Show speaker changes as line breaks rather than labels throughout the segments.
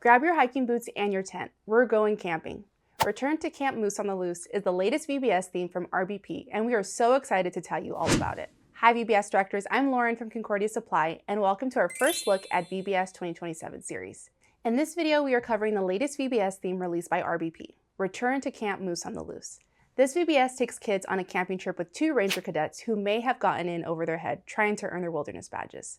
Grab your hiking boots and your tent. We're going camping. Return to Camp Moose on the Loose is the latest VBS theme from RBP, and we are so excited to tell you all about it. Hi VBS Directors, I'm Lauren from Concordia Supply, and welcome to our first look at VBS 2027 series. In this video, we are covering the latest VBS theme released by RBP, Return to Camp Moose on the Loose. This VBS takes kids on a camping trip with two Ranger cadets who may have gotten in over their head trying to earn their wilderness badges.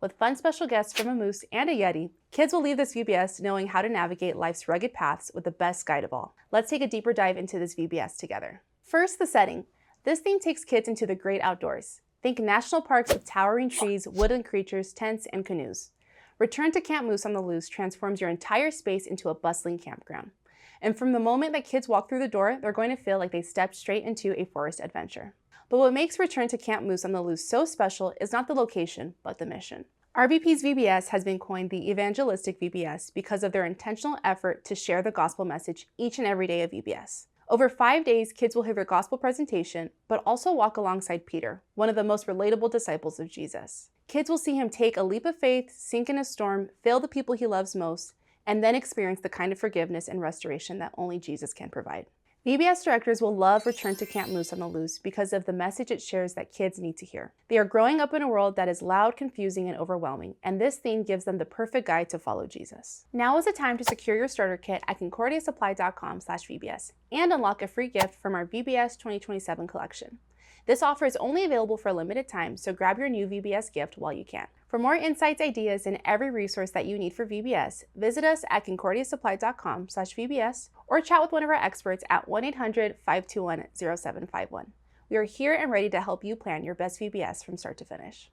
With fun special guests from a moose and a yeti, kids will leave this VBS knowing how to navigate life's rugged paths with the best guide of all. Let's take a deeper dive into this VBS together. First, the setting. This theme takes kids into the great outdoors. Think national parks with towering trees, woodland creatures, tents, and canoes. Return to Camp Moose on the Loose transforms your entire space into a bustling campground. And from the moment that kids walk through the door, they're going to feel like they stepped straight into a forest adventure. But what makes Return to Camp Moose on the Loose so special is not the location, but the mission. RBP's VBS has been coined the evangelistic VBS because of their intentional effort to share the gospel message each and every day of VBS. Over 5 days, kids will hear their gospel presentation, but also walk alongside Peter, one of the most relatable disciples of Jesus. Kids will see him take a leap of faith, sink in a storm, fail the people he loves most, and then experience the kind of forgiveness and restoration that only Jesus can provide. VBS directors will love Return to Camp Moose on the Loose because of the message it shares that kids need to hear. They are growing up in a world that is loud, confusing, and overwhelming, and this theme gives them the perfect guide to follow Jesus. Now is the time to secure your starter kit at concordiasupply.com/VBS and unlock a free gift from our VBS 2027 collection. This offer is only available for a limited time, so grab your new VBS gift while you can. For more insights, ideas, and every resource that you need for VBS, visit us at concordiasupply.com/VBS or chat with one of our experts at 1-800-521-0751. We are here and ready to help you plan your best VBS from start to finish.